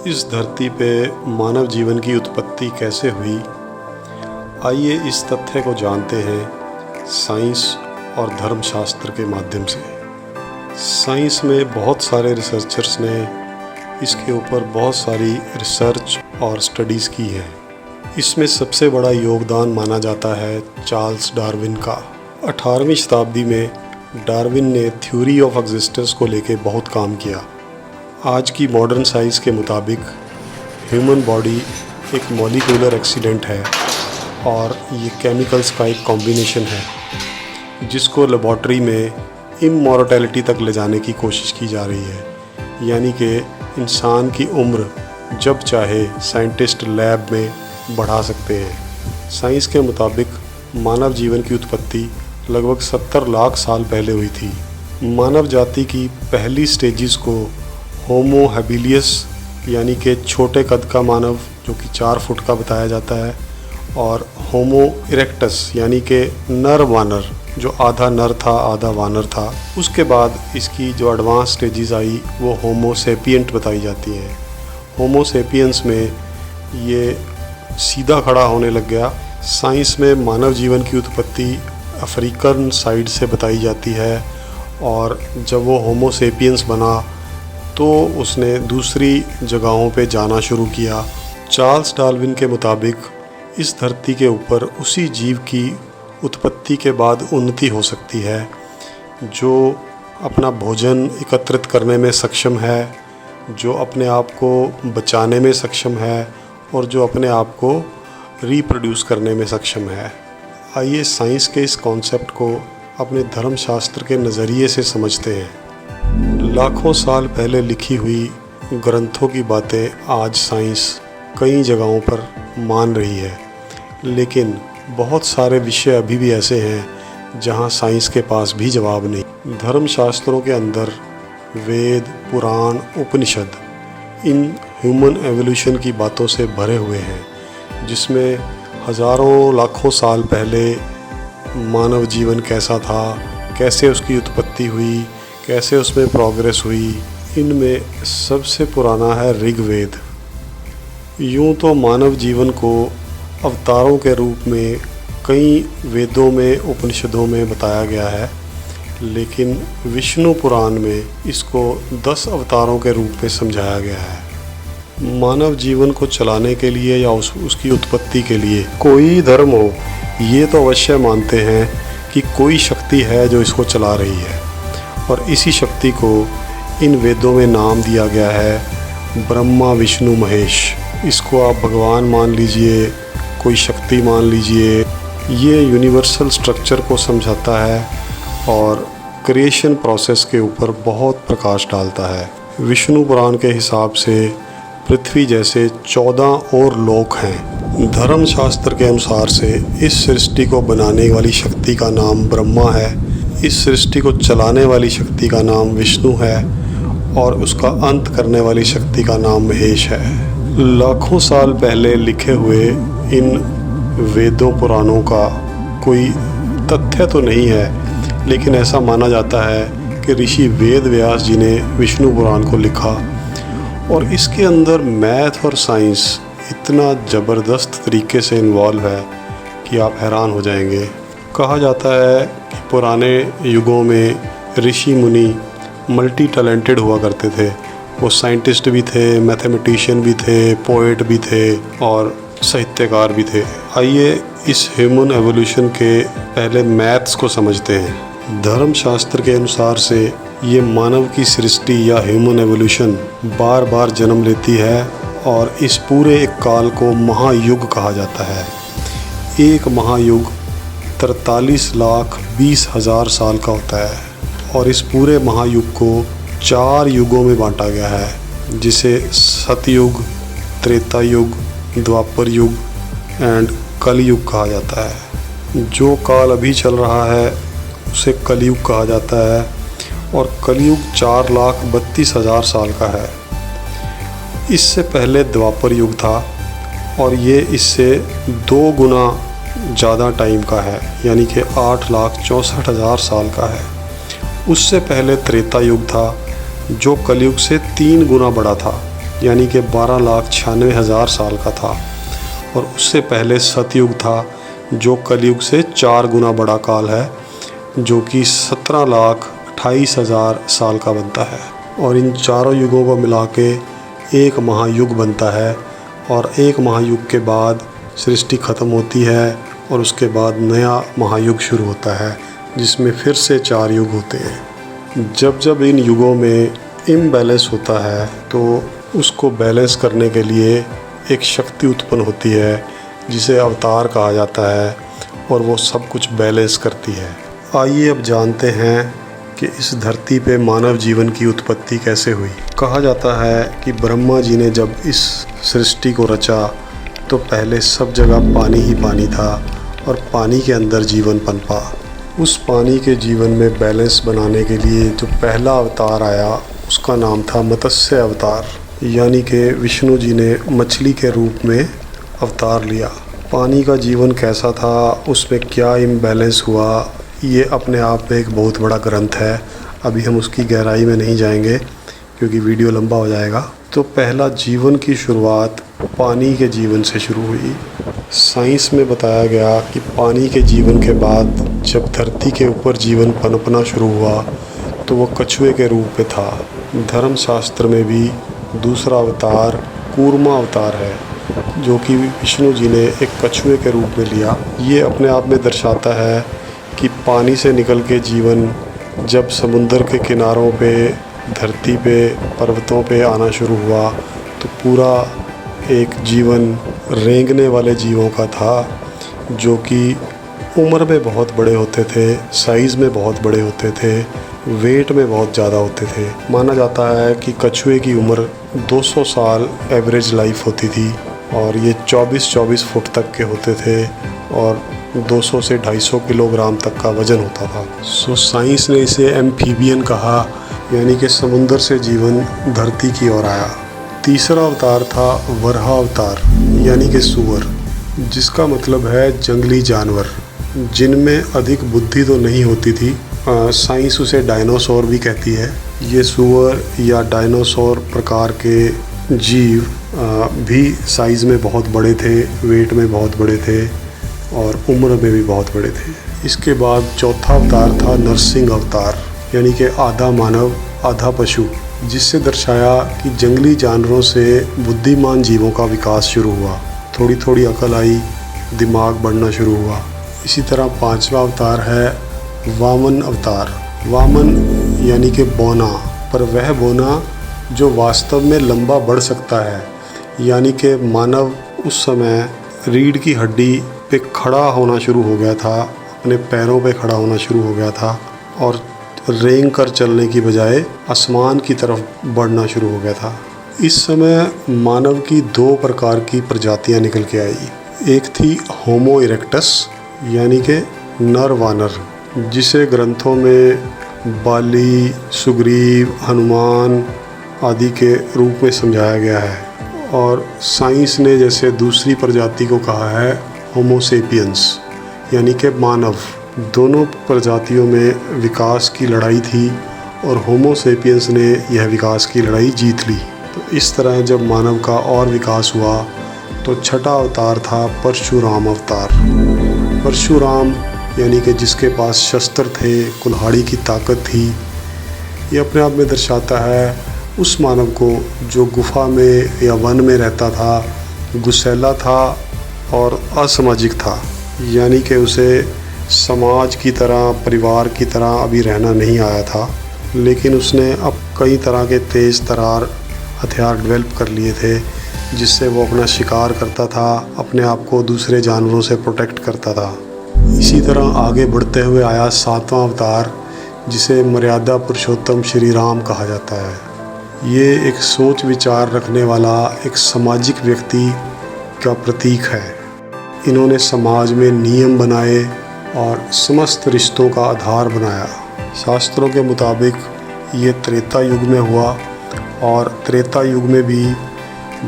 इस धरती पे मानव जीवन की उत्पत्ति कैसे हुई, आइए इस तथ्य को जानते हैं साइंस और धर्मशास्त्र के माध्यम से। साइंस में बहुत सारे रिसर्चर्स ने इसके ऊपर बहुत सारी रिसर्च और स्टडीज़ की है। इसमें सबसे बड़ा योगदान माना जाता है चार्ल्स डार्विन का। 18वीं शताब्दी में डार्विन ने थ्योरी ऑफ एग्जिस्टेंस को लेके बहुत काम किया। आज की मॉडर्न साइंस के मुताबिक ह्यूमन बॉडी एक मॉलिक्यूलर एक्सीडेंट है और ये केमिकल्स का एक कॉम्बिनेशन है जिसको लेबॉर्ट्री में इमॉर्टैलिटी तक ले जाने की कोशिश की जा रही है। यानी कि इंसान की उम्र जब चाहे साइंटिस्ट लैब में बढ़ा सकते हैं। साइंस के मुताबिक मानव जीवन की उत्पत्ति लगभग 70 लाख साल पहले हुई थी। मानव जाति की पहली स्टेजेस को होमो हैबिलियस यानी कि छोटे कद का मानव जो कि 4 फुट का बताया जाता है, और होमो इरेक्टस यानी कि नर वानर जो आधा नर था आधा वानर था। उसके बाद इसकी जो एडवांस स्टेजेस आई वो होमो सेपिएंट बताई जाती हैं। होमो सेपियंस में ये सीधा खड़ा होने लग गया। साइंस में मानव जीवन की उत्पत्ति अफ्रीकन साइड से बताई जाती है, और जब वो होमो सेपियंस बना तो उसने दूसरी जगहों पे जाना शुरू किया। चार्ल्स डार्विन के मुताबिक इस धरती के ऊपर उसी जीव की उत्पत्ति के बाद उन्नति हो सकती है जो अपना भोजन एकत्रित करने में सक्षम है, जो अपने आप को बचाने में सक्षम है और जो अपने आप को रिप्रोड्यूस करने में सक्षम है। आइए साइंस के इस कॉन्सेप्ट को अपने धर्मशास्त्र के नज़रिए से समझते हैं। लाखों साल पहले लिखी हुई ग्रंथों की बातें आज साइंस कई जगहों पर मान रही है, लेकिन बहुत सारे विषय अभी भी ऐसे हैं जहां साइंस के पास भी जवाब नहीं। धर्मशास्त्रों के अंदर वेद, पुराण, उपनिषद इन ह्यूमन एवोल्यूशन की बातों से भरे हुए हैं, जिसमें हज़ारों लाखों साल पहले मानव जीवन कैसा था, कैसे उसकी उत्पत्ति हुई, कैसे उसमें प्रोग्रेस हुई। इनमें सबसे पुराना है ऋग्वेद। यूँ तो मानव जीवन को अवतारों के रूप में कई वेदों में, उपनिषदों में बताया गया है, लेकिन विष्णु पुराण में इसको 10 अवतारों के रूप में समझाया गया है। मानव जीवन को चलाने के लिए या उसकी उत्पत्ति के लिए कोई धर्म हो, ये तो अवश्य मानते हैं कि कोई शक्ति है जो इसको चला रही है, और इसी शक्ति को इन वेदों में नाम दिया गया है ब्रह्मा, विष्णु, महेश। इसको आप भगवान मान लीजिए, कोई शक्ति मान लीजिए। ये यूनिवर्सल स्ट्रक्चर को समझाता है और क्रिएशन प्रोसेस के ऊपर बहुत प्रकाश डालता है। विष्णु पुराण के हिसाब से पृथ्वी जैसे 14 और लोक हैं। धर्मशास्त्र के अनुसार से इस सृष्टि को बनाने वाली शक्ति का नाम ब्रह्मा है, इस सृष्टि को चलाने वाली शक्ति का नाम विष्णु है, और उसका अंत करने वाली शक्ति का नाम महेश है। लाखों साल पहले लिखे हुए इन वेदों पुराणों का कोई तथ्य तो नहीं है, लेकिन ऐसा माना जाता है कि ऋषि वेद व्यास जी ने विष्णु पुराण को लिखा, और इसके अंदर मैथ और साइंस इतना ज़बरदस्त तरीके से इन्वॉल्व है कि आप हैरान हो जाएंगे। कहा जाता है कि पुराने युगों में ऋषि मुनि मल्टी टैलेंटेड हुआ करते थे। वो साइंटिस्ट भी थे, मैथमेटिशियन भी थे, पोएट भी थे और साहित्यकार भी थे। आइए इस ह्यूमन एवोल्यूशन के पहले मैथ्स को समझते हैं। धर्मशास्त्र के अनुसार से ये मानव की सृष्टि या ह्यूमन एवोल्यूशन बार बार जन्म लेती है, और इस पूरे एक काल को महायुग कहा जाता है। एक महायुग 43,20,000 साल का होता है, और इस पूरे महायुग को 4 युगों में बांटा गया है, जिसे सतयुग, त्रेता युग, द्वापर युग एंड कलयुग कहा जाता है। जो काल अभी चल रहा है उसे कलयुग कहा जाता है, और कलयुग 4,32,000 साल का है। इससे पहले द्वापर युग था, और ये इससे 2 गुना ज़्यादा टाइम का है, यानी कि 8,64,000 साल का है। उससे पहले त्रेता युग था जो कलयुग से 3 गुना बड़ा था, यानी कि 12,96,000 साल का था। और उससे पहले सतयुग था जो कलयुग से 4 गुना बड़ा काल है, जो कि 17,28,000 साल का बनता है। और इन चारों युगों को मिला के एक महायुग बनता है। और एक महायुग के बाद सृष्टि ख़त्म होती है और उसके बाद नया महायुग शुरू होता है, जिसमें फिर से 4 युग होते हैं। जब जब इन युगों में इम्बैलेंस होता है तो उसको बैलेंस करने के लिए एक शक्ति उत्पन्न होती है जिसे अवतार कहा जाता है, और वो सब कुछ बैलेंस करती है। आइए अब जानते हैं कि इस धरती पे मानव जीवन की उत्पत्ति कैसे हुई। कहा जाता है कि ब्रह्मा जी ने जब इस सृष्टि को रचा तो पहले सब जगह पानी ही पानी था और पानी के अंदर जीवन पनपा। उस पानी के जीवन में बैलेंस बनाने के लिए जो पहला अवतार आया उसका नाम था मत्स्य अवतार, यानी कि विष्णु जी ने मछली के रूप में अवतार लिया। पानी का जीवन कैसा था, उसमें क्या इम्बैलेंस हुआ, ये अपने आप में एक बहुत बड़ा ग्रंथ है। अभी हम उसकी गहराई में नहीं जाएंगे क्योंकि वीडियो लंबा हो जाएगा। तो पहला जीवन की शुरुआत पानी के जीवन से शुरू हुई। साइंस में बताया गया कि पानी के जीवन के बाद जब धरती के ऊपर जीवन पनपना शुरू हुआ तो वो कछुए के रूप में था। धर्मशास्त्र में भी दूसरा अवतार कूर्मा अवतार है, जो कि विष्णु जी ने एक कछुए के रूप में लिया। ये अपने आप में दर्शाता है कि पानी से निकल के जीवन जब समुंदर के किनारों पे, धरती पे, पर्वतों पे आना शुरू हुआ तो पूरा एक जीवन रेंगने वाले जीवों का था, जो कि उम्र में बहुत बड़े होते थे, साइज़ में बहुत बड़े होते थे, वेट में बहुत ज़्यादा होते थे। माना जाता है कि कछुए की उम्र 200 साल एवरेज लाइफ होती थी और ये 24-24 फुट तक के होते थे और 200 से 250 किलोग्राम तक का वज़न होता था। सो साइंस ने इसे एम्फीबियन कहा, यानी कि समुंदर से जीवन धरती की ओर आया। तीसरा अवतार था वराह अवतार, यानी कि सूअर, जिसका मतलब है जंगली जानवर, जिनमें अधिक बुद्धि तो नहीं होती थी। साइंस उसे डायनासोर भी कहती है। ये सूअर या डायनासोर प्रकार के जीव भी साइज़ में बहुत बड़े थे, वेट में बहुत बड़े थे और उम्र में भी बहुत बड़े थे। इसके बाद चौथा अवतार था नरसिंह अवतार, यानी कि आधा मानव आधा पशु, जिससे दर्शाया कि जंगली जानवरों से बुद्धिमान जीवों का विकास शुरू हुआ। थोड़ी थोड़ी अकल आई, दिमाग बढ़ना शुरू हुआ। इसी तरह पांचवा अवतार है वामन अवतार। वामन यानी कि बौना, पर वह बौना जो वास्तव में लंबा बढ़ सकता है, यानी कि मानव उस समय रीढ़ की हड्डी पे खड़ा होना शुरू हो गया था, अपने पैरों पे खड़ा होना शुरू हो गया था और रेंग कर चलने की बजाय आसमान की तरफ बढ़ना शुरू हो गया था। इस समय मानव की 2 प्रकार की प्रजातियां निकल के आई। एक थी होमो इरेक्टस, यानी कि नर वानर, जिसे ग्रंथों में बाली, सुग्रीव, हनुमान आदि के रूप में समझाया गया है। और साइंस ने जैसे दूसरी प्रजाति को कहा है होमो सेपियंस, यानी कि मानव। दोनों प्रजातियों में विकास की लड़ाई थी और होमो सेपियंस ने यह विकास की लड़ाई जीत ली। तो इस तरह जब मानव का और विकास हुआ तो छठा अवतार था परशुराम अवतार। परशुराम यानी कि जिसके पास शस्त्र थे, कुल्हाड़ी की ताकत थी। ये अपने आप में दर्शाता है उस मानव को जो गुफा में या वन में रहता था, गुस्सैला था और असामाजिक था, यानी कि उसे समाज की तरह, परिवार की तरह अभी रहना नहीं आया था। लेकिन उसने अब कई तरह के तेज़ तरार हथियार डेवलप कर लिए थे, जिससे वो अपना शिकार करता था, अपने आप को दूसरे जानवरों से प्रोटेक्ट करता था। इसी तरह आगे बढ़ते हुए आया 7वां अवतार, जिसे मर्यादा पुरुषोत्तम श्री राम कहा जाता है। ये एक सोच विचार रखने वाला एक सामाजिक व्यक्ति का प्रतीक है। इन्होंने समाज में नियम बनाए और समस्त रिश्तों का आधार बनाया। शास्त्रों के मुताबिक ये त्रेता युग में हुआ और त्रेता युग में भी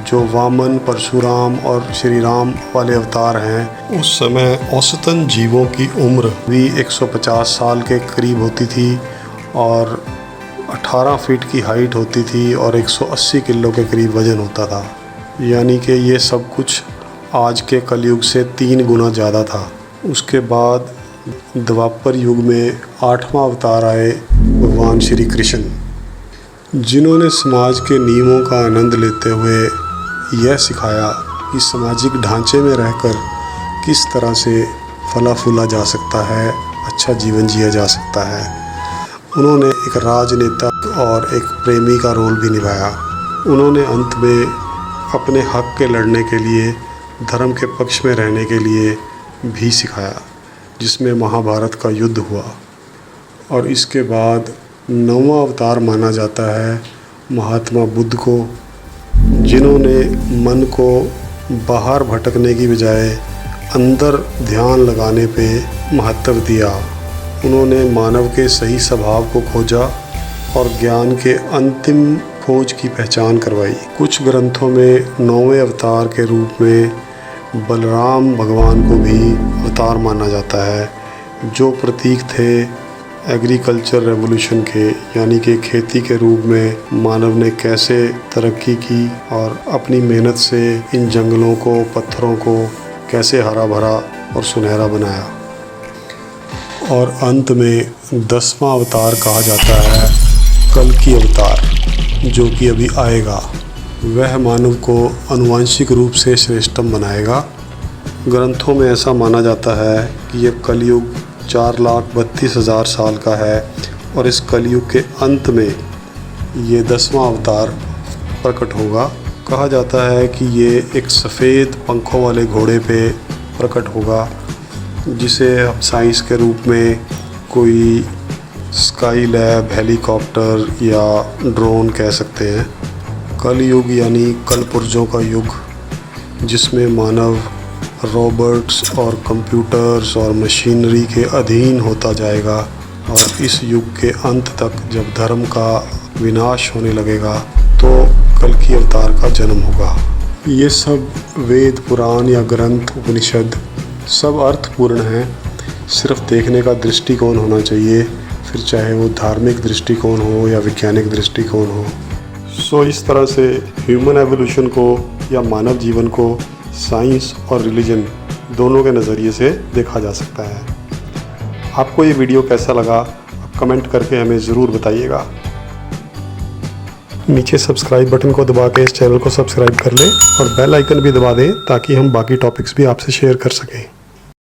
जो वामन, परशुराम और श्री राम वाले अवतार हैं, उस समय औसतन जीवों की उम्र भी 150 साल के करीब होती थी और 18 फीट की हाइट होती थी और 180 किलो के करीब वज़न होता था। यानी कि ये सब कुछ आज के कलयुग से 3 गुना ज़्यादा था। उसके बाद द्वापर युग में 8वां अवतार आए भगवान श्री कृष्ण, जिन्होंने समाज के नियमों का आनंद लेते हुए यह सिखाया कि सामाजिक ढांचे में रहकर किस तरह से फला फूला जा सकता है, अच्छा जीवन जिया जा सकता है। उन्होंने एक राजनेता और एक प्रेमी का रोल भी निभाया। उन्होंने अंत में अपने हक के लड़ने के लिए, धर्म के पक्ष में रहने के लिए भी सिखाया, जिसमें महाभारत का युद्ध हुआ। और इसके बाद 9वां अवतार माना जाता है महात्मा बुद्ध को, जिन्होंने मन को बाहर भटकने की बजाय अंदर ध्यान लगाने पे महत्व दिया। उन्होंने मानव के सही स्वभाव को खोजा और ज्ञान के अंतिम खोज की पहचान करवाई। कुछ ग्रंथों में 9वें अवतार के रूप में बलराम भगवान को भी अवतार माना जाता है, जो प्रतीक थे एग्रीकल्चर रेवोल्यूशन के, यानी कि खेती के रूप में मानव ने कैसे तरक्की की और अपनी मेहनत से इन जंगलों को, पत्थरों को कैसे हरा भरा और सुनहरा बनाया। और अंत में 10वां अवतार कहा जाता है कल की अवतार, जो कि अभी आएगा। वह मानव को आनुवंशिक रूप से श्रेष्ठतम बनाएगा। ग्रंथों में ऐसा माना जाता है कि यह कलयुग 4,32,000 साल का है और इस कलयुग के अंत में ये 10वां अवतार प्रकट होगा। कहा जाता है कि ये एक सफ़ेद पंखों वाले घोड़े पे प्रकट होगा, जिसे हम साइंस के रूप में कोई स्काई लैब, हेलीकॉप्टर या ड्रोन कह सकते हैं। कल युग यानी कल पुर्जों का युग, जिसमें मानव रोबोट्स और कंप्यूटर्स और मशीनरी के अधीन होता जाएगा। और इस युग के अंत तक जब धर्म का विनाश होने लगेगा तो कल की अवतार का जन्म होगा। ये सब वेद, पुराण या ग्रंथ, उपनिषद सब अर्थपूर्ण हैं। सिर्फ देखने का दृष्टिकोण होना चाहिए, फिर चाहे वो धार्मिक दृष्टिकोण हो या वैज्ञानिक दृष्टिकोण हो। सो इस तरह से ह्यूमन एवोल्यूशन को या मानव जीवन को साइंस और रिलीजन दोनों के नज़रिए से देखा जा सकता है। आपको ये वीडियो कैसा लगा, आप कमेंट करके हमें ज़रूर बताइएगा। नीचे सब्सक्राइब बटन को दबा के इस चैनल को सब्सक्राइब कर लें और बेल आइकन भी दबा दें, ताकि हम बाकी टॉपिक्स भी आपसे शेयर कर सकें।